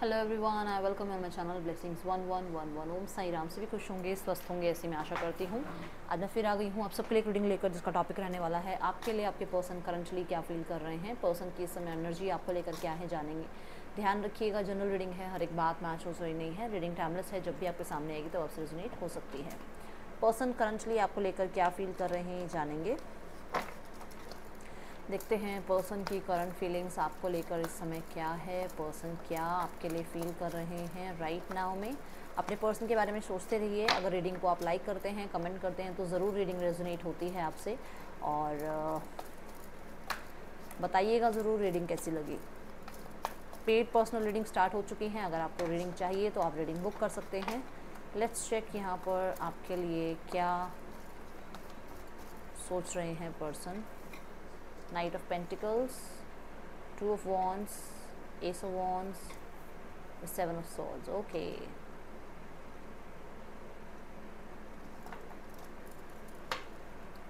Hello everyone, I welcome you my channel blessings 1111। ओम साई राम। सभी खुश होंगे, स्वस्थ होंगे, ऐसी मैं आशा करती हूँ। आज मैं फिर आ गई हूँ आप सबके लिए रीडिंग लेकर, जिसका टॉपिक रहने वाला है आपके लिए आपके पर्सन करंटली क्या फील कर रहे हैं, पर्सन की इस समय एनर्जी आपको लेकर क्या है, जानेंगे। ध्यान रखिएगा, जनरल रीडिंग है, हर एक बात मैच हो रही नहीं है। रीडिंग टाइमलेस है, जब भी आपके सामने आएगी तो आपसे रेजोनेट हो सकती है। पर्सन करंटली आपको लेकर क्या फील कर रहे हैं, जानेंगे। देखते हैं पर्सन की करंट फीलिंग्स आपको लेकर इस समय क्या है, पर्सन क्या आपके लिए फील कर रहे हैं राइट नाउ में। अपने पर्सन के बारे में सोचते रहिए। अगर रीडिंग को आप लाइक करते हैं, कमेंट करते हैं, तो ज़रूर रीडिंग रेजोनेट होती है आपसे। और बताइएगा ज़रूर रीडिंग कैसी लगी। पेड पर्सनल रीडिंग स्टार्ट हो चुकी हैं। अगर आपको रीडिंग चाहिए तो आप रीडिंग बुक कर सकते हैं। लेट्स चेक यहाँ पर आपके लिए क्या सोच रहे हैं person. Knight of Pentacles, Two of Wands, Ace of Wands, Seven of Swords. Okay.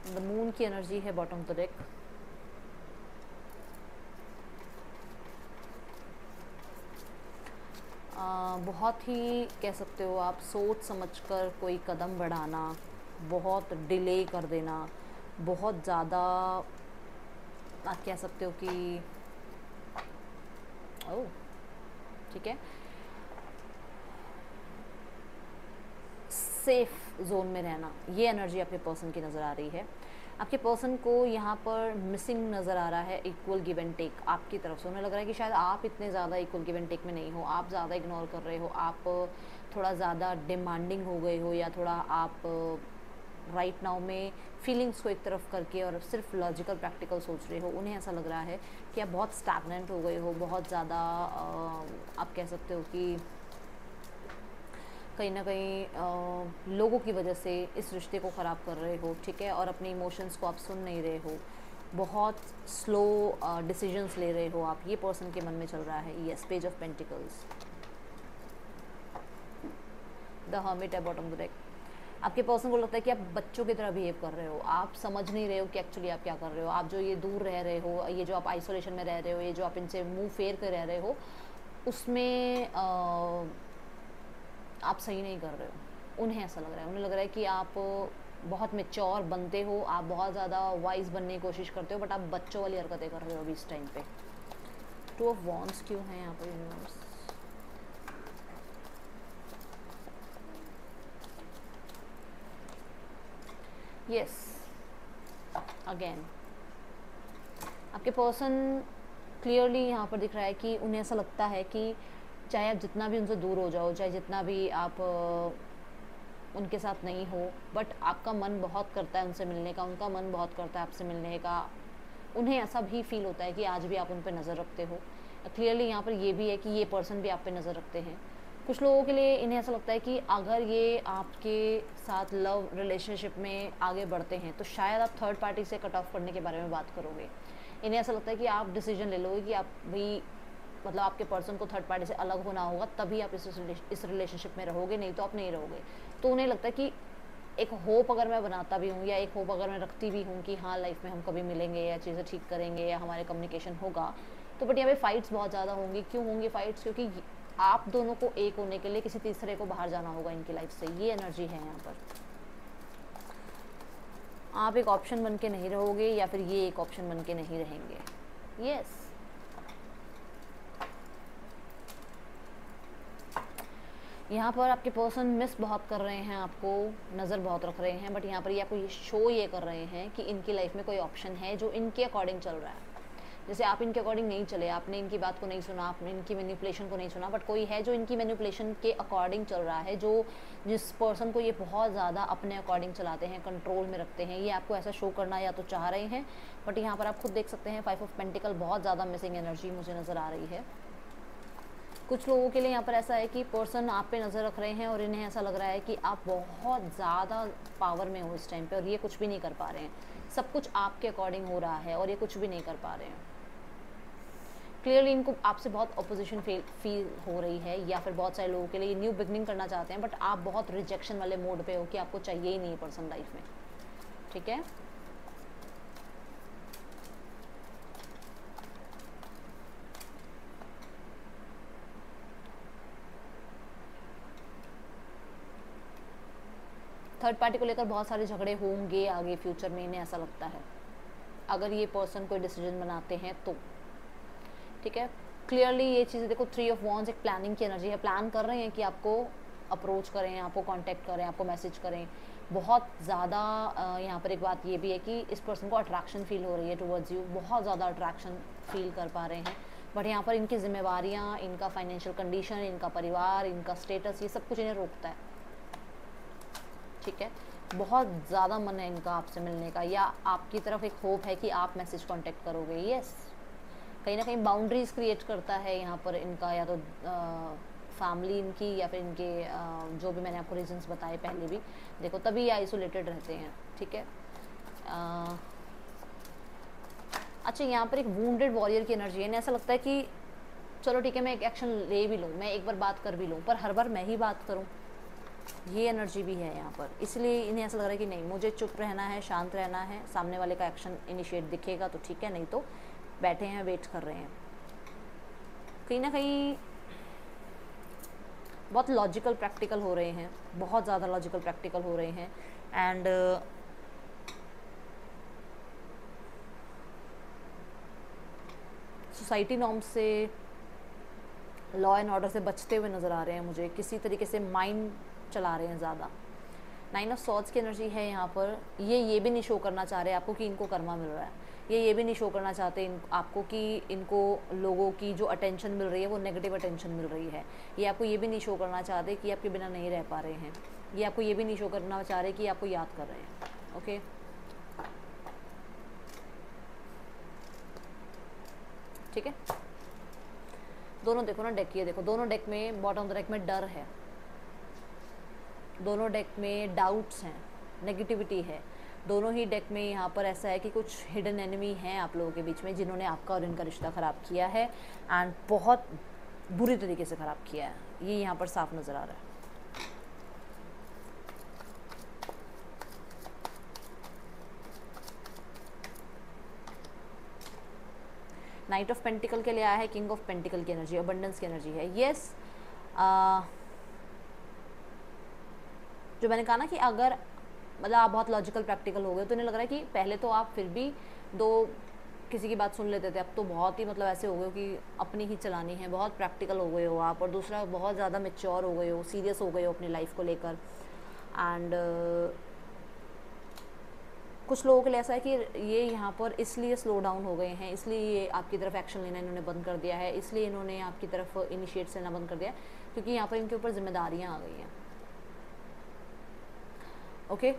The Moon की एनर्जी है बॉटम ऑफ द डेक। बहुत ही कह सकते हो आप सोच समझकर कोई कदम बढ़ाना, बहुत डिले कर देना, बहुत ज़्यादा आप कह सकते हो कि ओह ठीक है, सेफ जोन में रहना, ये एनर्जी आपके पर्सन की नज़र आ रही है। आपके पर्सन को यहाँ पर मिसिंग नज़र आ रहा है इक्वल गिव एंड टेक आपकी तरफ से। उन्हें लग रहा है कि शायद आप इतने ज़्यादा इक्वल गिव एंड टेक में नहीं हो, आप ज़्यादा इग्नोर कर रहे हो, आप थोड़ा ज़्यादा डिमांडिंग हो गए हो, या थोड़ा आप राइट नाउ में फीलिंग्स को एक तरफ करके और सिर्फ लॉजिकल प्रैक्टिकल सोच रहे हो। उन्हें ऐसा लग रहा है कि आप बहुत स्टैग्नेंट हो गए हो, बहुत ज़्यादा आप कह सकते हो कि कहीं ना कहीं लोगों की वजह से इस रिश्ते को ख़राब कर रहे हो, ठीक है। और अपने इमोशंस को आप सुन नहीं रहे हो, बहुत स्लो डिसीजंस ले रहे हो आप, ये पर्सन के मन में चल रहा है। Yes, page of pentacles, the hermit है बॉटम ऑफ द डेक। आपके पर्सन को लगता है कि आप बच्चों की तरह बिहेव कर रहे हो, आप समझ नहीं रहे हो कि एक्चुअली आप क्या कर रहे हो। आप जो ये दूर रह रहे हो, ये जो आप आइसोलेशन में रह रहे हो, ये जो आप इनसे मुंह फेर कर रह रहे हो, उसमें आप सही नहीं कर रहे हो। उन्हें ऐसा लग रहा है, उन्हें लग रहा है कि आप बहुत मेच्योर बनते हो, आप बहुत ज़्यादा वाइज बनने की कोशिश करते हो, बट आप बच्चों वाली हरकतें कर रहे हो अभी इस टाइम पे। टू ऑफ वॉन्ड्स क्यों है यहाँ पर यूनिवर्स? यस, अगेन आपके पर्सन क्लियरली यहाँ पर दिख रहा है कि उन्हें ऐसा लगता है कि चाहे आप जितना भी उनसे दूर हो जाओ, चाहे जितना भी आप उनके साथ नहीं हो, बट आपका मन बहुत करता है उनसे मिलने का, उनका मन बहुत करता है आपसे मिलने का। उन्हें ऐसा भी फील होता है कि आज भी आप उन पर नज़र रखते हो। क्लियरली यहाँ पर ये भी है कि ये पर्सन भी आप पे नज़र रखते हैं। कुछ लोगों के लिए इन्हें ऐसा लगता है कि अगर ये आपके साथ लव रिलेशनशिप में आगे बढ़ते हैं तो शायद आप थर्ड पार्टी से कट ऑफ करने के बारे में बात करोगे। इन्हें ऐसा लगता है कि आप डिसीजन ले लोगे कि आप भी मतलब आपके पर्सन को थर्ड पार्टी से अलग होना होगा, तभी आप इस रिलेशनशिप में रहोगे, नहीं तो आप नहीं रहोगे। तो उन्हें लगता है कि एक होप अगर मैं बनाता भी हूँ, या एक होप अगर मैं रखती भी हूँ कि हाँ लाइफ में हम कभी मिलेंगे या चीज़ें ठीक करेंगे या हमारे कम्युनिकेशन होगा, तो बट यहाँ पे फाइट्स बहुत ज़्यादा होंगी। क्यों होंगी फाइट्स? क्योंकि आप दोनों को एक होने के लिए किसी तीसरे को बाहर जाना होगा इनकी लाइफ से। ये एनर्जी है यहाँ पर। आप एक ऑप्शन बन के नहीं रहोगे, या फिर ये एक ऑप्शन बन के नहीं रहेंगे। यस, यहाँ पर आपके पर्सन मिस बहुत कर रहे हैं, आपको नज़र बहुत रख रहे हैं, बट यहाँ पर ये आपको ये शो ये कर रहे हैं कि इनकी लाइफ में कोई ऑप्शन है जो इनके अकॉर्डिंग चल रहा है। जैसे आप इनके अकॉर्डिंग नहीं चले, आपने इनकी बात को नहीं सुना, आपने इनकी मैनिपुलेशन को नहीं सुना, बट कोई है जो इनकी मैनिपुलेशन के अकॉर्डिंग चल रहा है, जो जिस पर्सन को ये बहुत ज़्यादा अपने अकॉर्डिंग चलाते हैं, कंट्रोल में रखते हैं। ये आपको ऐसा शो करना या तो चाह रहे हैं, बट यहाँ पर आप खुद देख सकते हैं 5 ऑफ पेंटिकल, बहुत ज़्यादा मिसिंग एनर्जी मुझे नज़र आ रही है। कुछ लोगों के लिए यहाँ पर ऐसा है कि पर्सन आप पे नज़र रख रहे हैं और इन्हें ऐसा लग रहा है कि आप बहुत ज़्यादा पावर में हो इस टाइम पे, और ये कुछ भी नहीं कर पा रहे हैं। सब कुछ आपके अकॉर्डिंग हो रहा है और ये कुछ भी नहीं कर पा रहे हैं। क्लियरली इनको आपसे बहुत अपोजिशन फील हो रही है, या फिर बहुत सारे लोगों के लिए न्यू बिगनिंग करना चाहते हैं, बट आप बहुत रिजेक्शन वाले मोड पे हो कि आपको चाहिए ही नहीं पर्सन लाइफ में, ठीक है। थर्ड पार्टी को लेकर बहुत सारे झगड़े होंगे आगे फ्यूचर में, इन्हें ऐसा लगता है, अगर ये पर्सन कोई डिसीजन बनाते हैं तो। ठीक है, क्लियरली ये चीज़ें देखो, 3 ऑफ वॉन्ड्स एक प्लानिंग की एनर्जी है, प्लान कर रहे हैं कि आपको अप्रोच करें, आपको कांटेक्ट करें, आपको मैसेज करें। बहुत ज़्यादा यहाँ पर एक बात ये भी है कि इस पर्सन को अट्रैक्शन फील हो रही है टुवर्ड्स यू, बहुत ज़्यादा अट्रैक्शन फील कर पा रहे हैं, बट यहाँ पर इनकी जिम्मेवारियाँ, इनका फाइनेंशियल कंडीशन, इनका परिवार, इनका स्टेटस, ये सब कुछ इन्हें रोकता है। ठीक है, बहुत ज़्यादा मन है इनका आपसे मिलने का, या आपकी तरफ एक होप है कि आप मैसेज कांटेक्ट करोगे। यस, कहीं ना कहीं बाउंड्रीज क्रिएट करता है यहाँ पर इनका, या तो फैमिली इनकी, या फिर इनके जो भी मैंने आपको रीजंस बताए पहले भी, देखो तभी ये आइसोलेटेड रहते हैं। ठीक है, अच्छा यहाँ पर एक वुंडेड वॉरियर की एनर्जी है, ऐसा लगता है कि चलो ठीक है मैं एक एक्शन ले भी लूँ, मैं एक बार बात कर भी लूँ, पर हर बार मैं ही बात करूँ, ये एनर्जी भी है यहाँ पर। इसलिए इन्हें ऐसा लग रहा है कि नहीं, मुझे चुप रहना है, शांत रहना है, सामने वाले का एक्शन इनिशिएट दिखेगा तो ठीक है, नहीं तो बैठे हैं, वेट कर रहे हैं। कहीं ना कहीं बहुत लॉजिकल प्रैक्टिकल हो रहे हैं, बहुत ज़्यादा लॉजिकल प्रैक्टिकल हो रहे हैं, एंड सोसाइटी नॉर्म्स से, लॉ एंड ऑर्डर से बचते हुए नज़र आ रहे हैं मुझे, किसी तरीके से माइंड चला रहे हैं ज़्यादा। 9 ऑफ सॉर्ड्स की एनर्जी है यहाँ पर। ये भी नहीं शो करना चाह रहे आपको कि इनको कर्मा मिल रहा है, ये भी नहीं शो करना चाहते आपको कि इनको लोगों की जो अटेंशन मिल रही है वो नेगेटिव अटेंशन मिल रही है। ये आपको ये भी नहीं शो करना चाहते कि आपके बिना नहीं रह पा रहे हैं। ये आपको ये भी नहीं शो करना चाह रहे कि आपको याद कर रहे हैं। ओके, ठीक है, दोनों देखो ना डेक, ये देखो दोनों डेक में, बॉटम डेक में डर है, दोनों डेक में डाउट्स हैं, नेगेटिविटी है। दोनों ही डेक में यहाँ पर ऐसा है कि कुछ हिडन एनिमी हैं आप लोगों के बीच में, जिन्होंने आपका और इनका रिश्ता ख़राब किया है, एंड बहुत बुरी तरीके से ख़राब किया है, ये यहाँ पर साफ नज़र आ रहा है। नाइट ऑफ पेंटिकल के लिए आया है किंग ऑफ पेंटिकल की एनर्जी, अबंडेंस की एनर्जी है। यस, जो मैंने कहा ना कि अगर मतलब आप बहुत लॉजिकल प्रैक्टिकल हो गए, तो इन्हें लग रहा है कि पहले तो आप फिर भी किसी की बात सुन लेते थे, अब तो बहुत ही मतलब ऐसे हो गए हो कि अपनी ही चलानी है, बहुत प्रैक्टिकल हो गए हो आप, और दूसरा बहुत ज़्यादा मैच्योर हो गए हो, सीरियस हो गए हो अपनी लाइफ को लेकर। एंड कुछ लोगों के लिए ऐसा है कि ये यहाँ पर इसलिए स्लो डाउन हो गए हैं, इसलिए ये आपकी तरफ एक्शन लेना इन्होंने बंद कर दिया है, इसलिए इन्होंने आपकी तरफ इनिशिएट लेना बंद कर दिया, क्योंकि यहाँ पर इनके ऊपर जिम्मेदारियाँ आ गई हैं। ओके,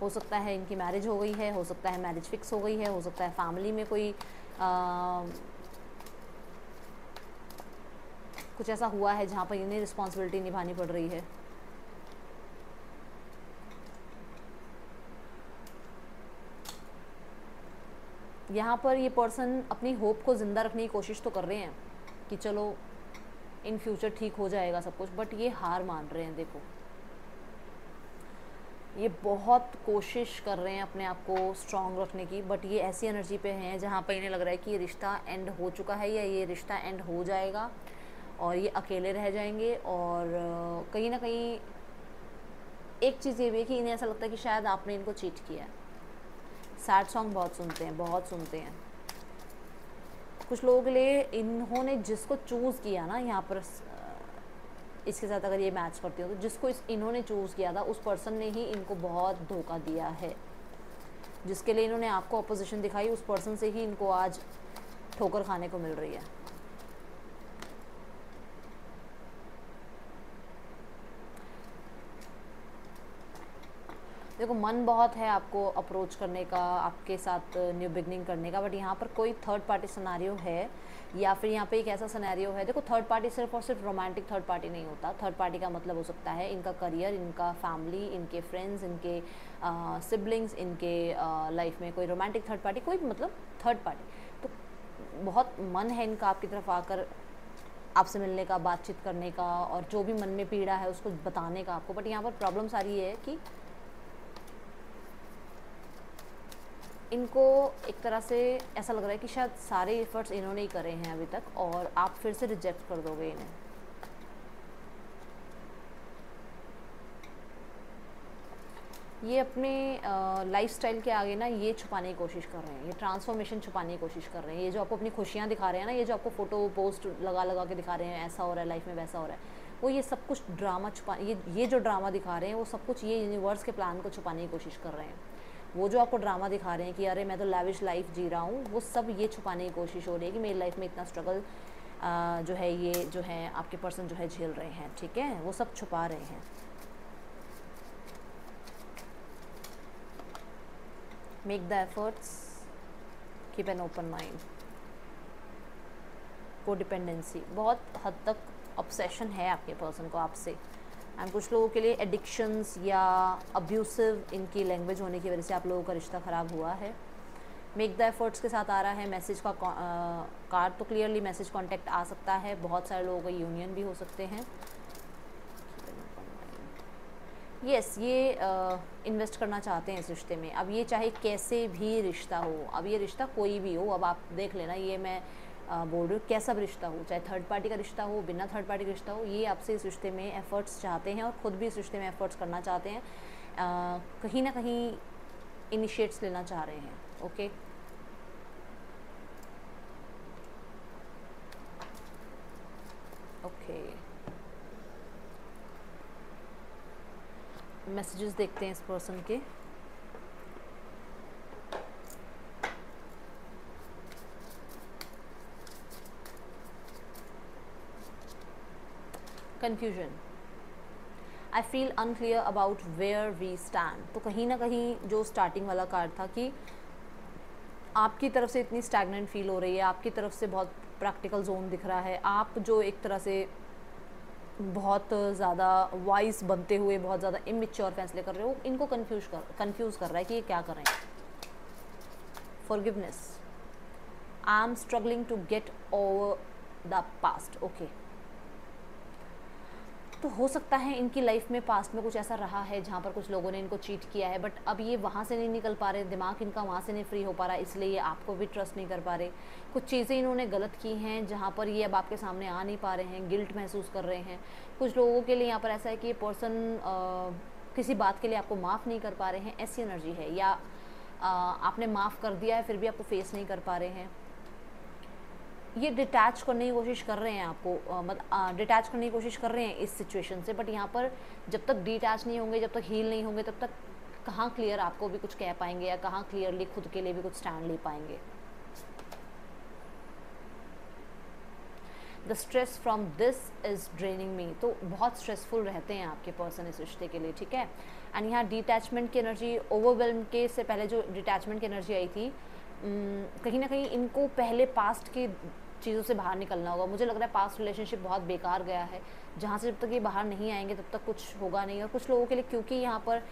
हो सकता है इनकी मैरिज हो गई है, हो सकता है मैरिज फिक्स हो गई है, हो सकता है फैमिली में कोई कुछ ऐसा हुआ है जहाँ पर इन्हें रिस्पॉन्सिबिलिटी निभानी पड़ रही है। यहाँ पर ये पर्सन अपनी होप को ज़िंदा रखने की कोशिश तो कर रहे हैं कि चलो इन फ्यूचर ठीक हो जाएगा सब कुछ, बट ये हार मान रहे हैं। देखो ये बहुत कोशिश कर रहे हैं अपने आप को स्ट्रॉन्ग रखने की, बट ये ऐसी एनर्जी पे हैं जहाँ पर इन्हें लग रहा है कि ये रिश्ता एंड हो चुका है, या ये रिश्ता एंड हो जाएगा और ये अकेले रह जाएंगे। और कहीं ना कहीं एक चीज़ ये भी है कि इन्हें ऐसा लगता है कि शायद आपने इनको चीट किया है। सैड सॉन्ग बहुत सुनते हैं, बहुत सुनते हैं। कुछ लोगों के लिए इन्होंने जिसको चूज़ किया ना, यहाँ पर इसके साथ अगर ये मैच करती हो तो जिसको इन्होंने चूज़ किया था उस पर्सन ने ही इनको बहुत धोखा दिया है। जिसके लिए इन्होंने आपको अपोजिशन दिखाई, उस पर्सन से ही इनको आज ठोकर खाने को मिल रही है। देखो मन बहुत है आपको अप्रोच करने का, आपके साथ न्यू बिगनिंग करने का, बट यहाँ पर कोई थर्ड पार्टी सिनेरियो है, या फिर यहाँ पे एक ऐसा सिनेरियो है। देखो थर्ड पार्टी सिर्फ और सिर्फ रोमांटिक थर्ड पार्टी नहीं होता। थर्ड पार्टी का मतलब हो सकता है इनका करियर, इनका फैमिली, इनके फ्रेंड्स, इनके सिबलिंग्स, इनके लाइफ में कोई रोमांटिक थर्ड पार्टी, कोई मतलब थर्ड पार्टी। तो बहुत मन है इनका आपकी तरफ आकर आपसे मिलने का, बातचीत करने का, और जो भी मन में पीड़ा है उसको बताने का आपको। बट यहाँ पर प्रॉब्लम सारी है कि इनको एक तरह से ऐसा लग रहा है कि शायद सारे एफर्ट्स इन्होंने ही करे हैं अभी तक, और आप फिर से रिजेक्ट कर दोगे इन्हें। ये अपने लाइफस्टाइल के आगे ना ये छुपाने की कोशिश कर रहे हैं, ये ट्रांसफॉर्मेशन छुपाने की कोशिश कर रहे हैं। ये जो आपको अपनी खुशियाँ दिखा रहे हैं ना, ये जो आपको फ़ोटो पोस्ट लगा लगा के दिखा रहे हैं, ऐसा हो रहा है लाइफ में, वैसा हो रहा है, वो ये सब कुछ ड्रामा छुपा, ये जो ड्रामा दिखा रहे हैं वो सब कुछ ये यूनिवर्स के प्लान को छुपाने की कोशिश कर रहे हैं। वो जो आपको ड्रामा दिखा रहे हैं कि अरे मैं तो लैविश लाइफ जी रहा हूँ, वो सब ये छुपाने की कोशिश हो रही है कि मेरी लाइफ में इतना स्ट्रगल जो है ये जो है आपके पर्सन जो है झेल रहे हैं, ठीक है, वो सब छुपा रहे हैं। Make the efforts, keep an open mind. Codependency, बहुत हद तक ऑब्सेशन है आपके पर्सन को आपसे, एंड कुछ लोगों के लिए एडिक्शंस या अब्यूसिव इनकी लैंग्वेज होने की वजह से आप लोगों का रिश्ता ख़राब हुआ है। मेक द एफर्ट्स के साथ आ रहा है, मैसेज का कार्ड तो क्लियरली मैसेज कांटेक्ट आ सकता है, बहुत सारे लोगों का यूनियन भी हो सकते हैं। यस, ये इन्वेस्ट करना चाहते हैं इस रिश्ते में। अब ये चाहे कैसे भी रिश्ता हो, अब ये रिश्ता कोई भी हो, अब आप देख लेना, ये मैं बोल रही हूँ कैसा भी रिश्ता हो, चाहे थर्ड पार्टी का रिश्ता हो, बिना थर्ड पार्टी का रिश्ता हो, ये आपसे इस रिश्ते में एफर्ट्स चाहते हैं और ख़ुद भी इस रिश्ते में एफर्ट्स करना चाहते हैं, कहीं ना कहीं इनिशिएट्स लेना चाह रहे हैं। ओके, ओके, मैसेजेस देखते हैं इस पर्सन के। Confusion, I feel unclear about where we stand. तो कहीं ना कहीं जो स्टार्टिंग वाला कार्ड था कि आपकी तरफ से इतनी स्टैग्नेंट फील हो रही है, आपकी तरफ से बहुत प्रैक्टिकल जोन दिख रहा है, आप जो एक तरह से बहुत ज़्यादा वाइस बनते हुए बहुत ज़्यादा इमेच्योर फैसले कर रहे हो, इनको कंफ्यूज कर रहा है कि ये क्या करें। Forgiveness, I am struggling to get over the past. Okay, तो हो सकता है इनकी लाइफ में पास्ट में कुछ ऐसा रहा है जहाँ पर कुछ लोगों ने इनको चीट किया है, बट अब ये वहाँ से नहीं निकल पा रहे, दिमाग इनका वहाँ से नहीं फ्री हो पा रहा, इसलिए ये आपको भी ट्रस्ट नहीं कर पा रहे। कुछ चीज़ें इन्होंने गलत की हैं जहाँ पर ये अब आपके सामने आ नहीं पा रहे हैं, गिल्ट महसूस कर रहे हैं। कुछ लोगों के लिए यहाँ पर ऐसा है कि ये पर्सन किसी बात के लिए आपको माफ़ नहीं कर पा रहे हैं, ऐसी एनर्जी है, या आपने माफ़ कर दिया है फिर भी आपको फेस नहीं कर पा रहे हैं। ये डिटैच करने की कोशिश कर रहे हैं आपको, मतलब डिटैच करने की कोशिश कर रहे हैं इस सिचुएशन से, बट यहाँ पर जब तक डिटैच नहीं होंगे, जब तक हील नहीं होंगे, तब तक कहाँ क्लियर आपको भी कुछ कह पाएंगे या कहाँ क्लियरली खुद के लिए भी कुछ स्टैंड ले पाएंगे। The stress from this is draining me, तो बहुत स्ट्रेसफुल रहते हैं आपके पर्सन इस रिश्ते के लिए, ठीक है। एंड यहाँ डिटैचमेंट की एनर्जी, ओवरवेल्म के से पहले जो डिटैचमेंट की एनर्जी आई थी, कहीं ना कहीं इनको पहले पास्ट की चीज़ों से बाहर निकलना होगा। मुझे लग रहा है पास्ट रिलेशनशिप बहुत बेकार गया है, जहाँ से जब तक ये बाहर नहीं आएंगे तब तक कुछ होगा नहीं। और कुछ लोगों के लिए, क्योंकि यहाँ पर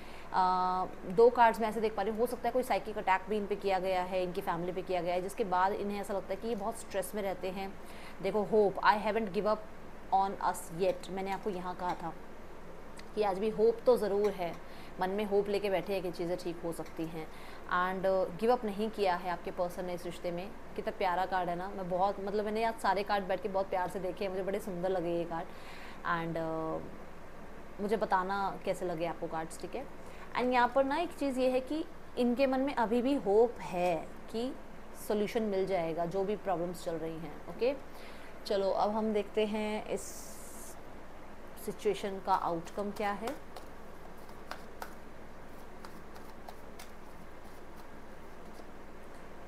दो कार्ड्स में ऐसे देख पा रही हूँ, हो सकता है कोई साइकिक अटैक भी इन पे किया गया है, इनकी फैमिली पे किया गया है, जिसके बाद इन्हें ऐसा लगता है कि ये बहुत स्ट्रेस में रहते हैं। देखो, hope, I haven't give up on us yet, मैंने आपको यहाँ कहा था कि आज भी होप तो ज़रूर है, मन में होप लेके बैठे हैं कि चीज़ें ठीक हो सकती हैं, एंड गिव अप नहीं किया है आपके पर्सन ने इस रिश्ते में। कितना प्यारा कार्ड है ना, मैं बहुत, मतलब मैंने आज सारे कार्ड बैठ के बहुत प्यार से देखे हैं, मुझे बड़े सुंदर लगे ये कार्ड, एंड मुझे बताना कैसे लगे आपको कार्ड्स, ठीक है। एंड यहाँ पर ना एक चीज़ ये है कि इनके मन में अभी भी होप है कि सोल्यूशन मिल जाएगा जो भी प्रॉब्लम्स चल रही हैं। ओके, चलो अब हम देखते हैं इस सिचुएशन का आउटकम क्या है।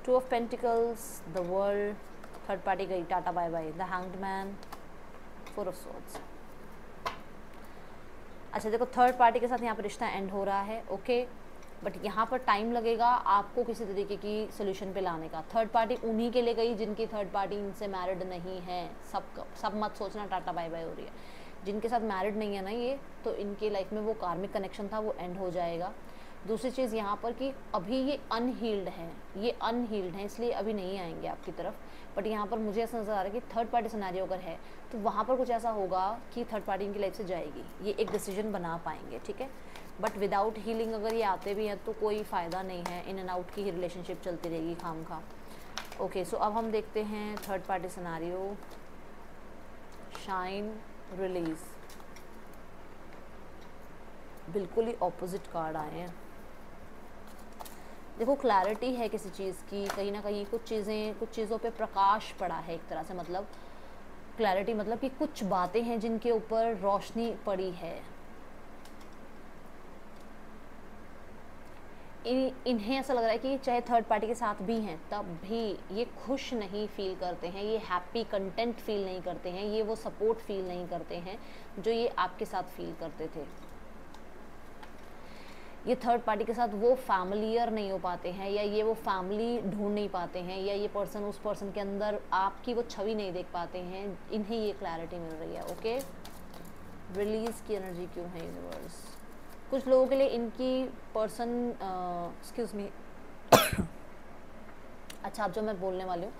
Two of pentacles, the world, third party गई, tata bye bye, the hanged man, four of swords. अच्छा देखो, थर्ड पार्टी के साथ यहाँ पर रिश्ता एंड हो रहा है, ओके, बट यहाँ पर टाइम लगेगा आपको किसी तरीके की सोल्यूशन पे लाने का। थर्ड पार्टी उन्हीं के लिए गई जिनकी थर्ड पार्टी इनसे मैरिड नहीं है। सब मत सोचना टाटा बाय बाय हो रही है। जिनके साथ मैरिड नहीं है ना ये, तो इनकी लाइफ में वो कार्मिक कनेक्शन था वो एंड हो जाएगा। दूसरी चीज़ यहाँ पर कि अभी ये अनहील्ड हैं, इसलिए अभी नहीं आएंगे आपकी तरफ। बट यहाँ पर मुझे ऐसा नज़र आ रहा है कि थर्ड पार्टी सिनेरियो अगर है तो वहाँ पर कुछ ऐसा होगा कि थर्ड पार्टी इनकी लाइफ से जाएगी, ये एक डिसीजन बना पाएंगे, ठीक है। बट विदाउट हीलिंग अगर ये आते भी हैं तो कोई फ़ायदा नहीं है, इन एंड आउट की ही रिलेशनशिप चलती रहेगी खाम खा। ओके, सो अब हम देखते हैं third party scenario, shine, release. बिल्कुल ही ऑपोजिट कार्ड आए हैं। देखो क्लैरिटी है किसी चीज़ की, कहीं ना कहीं कुछ चीज़ों पे प्रकाश पड़ा है एक तरह से, मतलब क्लैरिटी मतलब कि कुछ बातें हैं जिनके ऊपर रोशनी पड़ी है। इन्हें ऐसा लग रहा है कि चाहे थर्ड पार्टी के साथ भी हैं तब भी ये खुश नहीं फील करते हैं, ये हैप्पी कंटेंट फील नहीं करते हैं, ये वो सपोर्ट फील नहीं करते हैं जो ये आपके साथ फील करते थे। ये थर्ड पार्टी के साथ वो फैमिलियर नहीं हो पाते हैं, या ये वो फैमिली ढूंढ नहीं पाते हैं, या ये पर्सन उस पर्सन के अंदर आपकी वो छवि नहीं देख पाते हैं। इन्हें ये क्लैरिटी मिल रही है। ओके, रिलीज की एनर्जी क्यों है यूनिवर्स? कुछ लोगों के लिए इनकी पर्सन एक्सक्यूज मी अच्छा, अब जो मैं बोलने वाली हूँ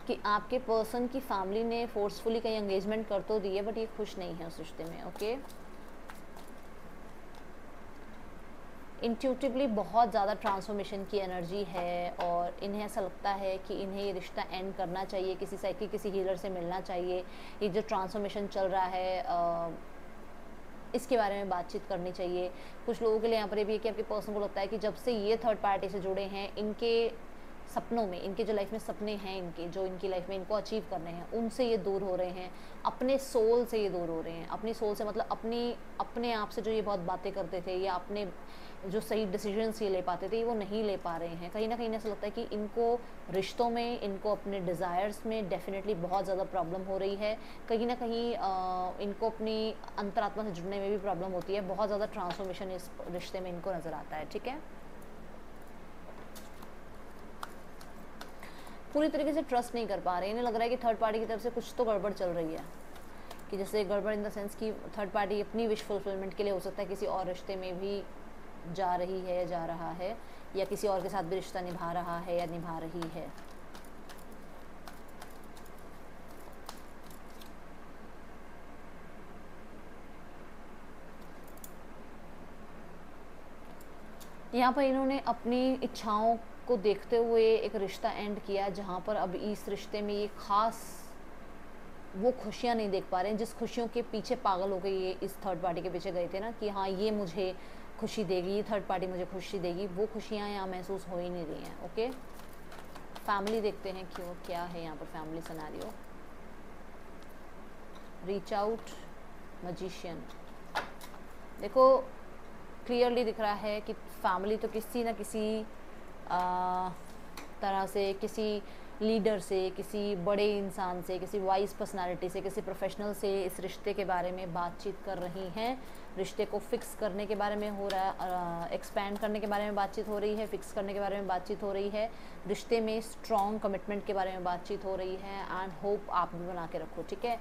कि आपके पर्सन की फैमिली ने फोर्सफुली कहीं एंगेजमेंट कर तो दी है, बट ये खुश नहीं है उस रिश्ते में। ओके, इंट्यूटिवली बहुत ज़्यादा ट्रांसफॉर्मेशन की एनर्जी है, और इन्हें ऐसा लगता है कि इन्हें ये रिश्ता एंड करना चाहिए, किसी साइकिल किसी हीलर से मिलना चाहिए। ये जो ट्रांसफॉर्मेशन चल रहा है इसके बारे में बातचीत करनी चाहिए। कुछ लोगों के लिए यहाँ पर ये भी है कि आपके पर्सन को लगता है कि जब से ये थर्ड पार्टी से जुड़े हैं, इनके सपनों में, इनके जो लाइफ में सपने हैं, इनके जो इनकी लाइफ में इनको अचीव करने हैं, उनसे ये दूर हो रहे हैं, अपने सोल से ये दूर हो रहे हैं। अपनी सोल से मतलब अपने आप से जो ये बहुत बातें करते थे, या अपने जो सही डिसीजंस ये ले पाते थे, वो नहीं ले पा रहे हैं। कहीं ना कहीं ऐसा लगता है कि इनको रिश्तों में, इनको अपने डिज़ायर्स में डेफिनेटली बहुत ज़्यादा प्रॉब्लम हो रही है। कहीं ना कहीं इनको अपनी अंतरात्मा से जुड़ने में भी प्रॉब्लम होती है। बहुत ज़्यादा ट्रांसफॉर्मेशन इस रिश्ते में इनको नज़र आता है। ठीक है, पूरी तरीके से ट्रस्ट नहीं कर पा रहे। इन्हें लग रहा है कि थर्ड पार्टी की तरफ से कुछ तो गड़बड़ चल रही है, कि जैसे गड़बड़ इन द सेंस कि थर्ड पार्टी अपनी विश फुलफिलमेंट के लिए हो सकता है किसी और रिश्ते में भी जा रही है या जा रहा है, या किसी और के साथ भी रिश्ता निभा रहा है या निभा रही है। यहाँ पर इन्होंने अपनी इच्छाओं को देखते हुए एक रिश्ता एंड किया, जहाँ पर अब इस रिश्ते में ये खास वो खुशियाँ नहीं देख पा रहे हैं जिस खुशियों के पीछे पागल हो गए ये इस थर्ड पार्टी के पीछे गए थे ना, कि हाँ ये मुझे खुशी देगी, ये थर्ड पार्टी मुझे खुशी देगी। वो खुशियाँ यहाँ महसूस हो ही नहीं रही हैं। ओके, फैमिली देखते हैं क्यों, क्या है यहाँ पर family scenario. Reach out, magician. देखो क्लियरली दिख रहा है कि फैमिली तो किसी न किसी तरह से, किसी लीडर से, किसी बड़े इंसान से, किसी वाइज पर्सनालिटी से, किसी प्रोफेशनल से इस रिश्ते के बारे में बातचीत कर रही हैं। रिश्ते को फिक्स करने के बारे में हो रहा है, एक्सपैंड करने के बारे में बातचीत हो रही है, फिक्स करने के बारे में बातचीत हो रही है, रिश्ते में स्ट्रॉन्ग कमिटमेंट के बारे में बातचीत हो रही है। एंड होप आप भी बना के रखो। ठीक है,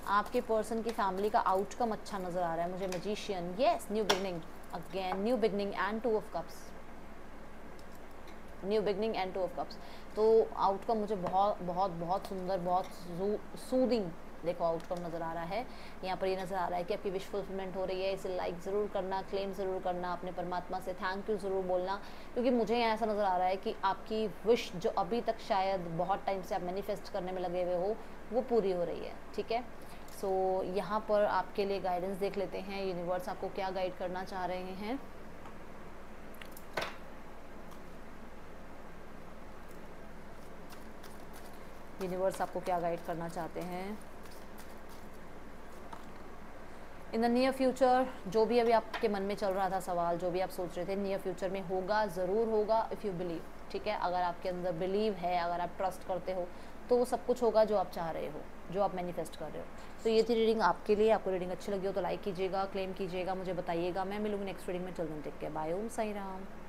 आपके पर्सन की फैमिली का आउटकम अच्छा नज़र आ रहा है मुझे। Magician, yes, new beginning, again new beginning and 2 of cups, new beginning and 2 of cups. तो आउटकम मुझे बहुत बहुत बहुत सुंदर, बहुत सूदिंग देखो आउटकम नज़र आ रहा है। यहाँ पर ये नज़र आ रहा है कि आपकी विश फुलफिलमेंट हो रही है। इसे लाइक ज़रूर करना, क्लेम ज़रूर करना, अपने परमात्मा से थैंक यू ज़रूर बोलना, क्योंकि मुझे यहाँ ऐसा नज़र आ रहा है कि आपकी विश जो अभी तक शायद बहुत टाइम से आप मैनिफेस्ट करने में लगे हुए हो, वो पूरी हो रही है। ठीक है, सो यहाँ पर आपके लिए गाइडेंस देख लेते हैं, यूनिवर्स आपको क्या गाइड करना चाह रहे हैं। यूनिवर्स आपको क्या गाइड करना चाहते हैं इन द नियर फ्यूचर। जो भी अभी आपके मन में चल रहा था सवाल, जो भी आप सोच रहे थे, नियर फ्यूचर में होगा, ज़रूर होगा, इफ़ यू बिलीव। ठीक है, अगर आपके अंदर बिलीव है, अगर आप ट्रस्ट करते हो, तो वो सब कुछ होगा जो आप चाह रहे हो, जो आप मैनिफेस्ट कर रहे हो। तो ये थी रीडिंग आपके लिए। आपको रीडिंग अच्छी लगी हो तो लाइक कीजिएगा, क्लेम कीजिएगा, मुझे बताइएगा। मैं मिलूंगी नेक्स्ट रीडिंग में। चल टेक केयर, बाय, ओम साई राम।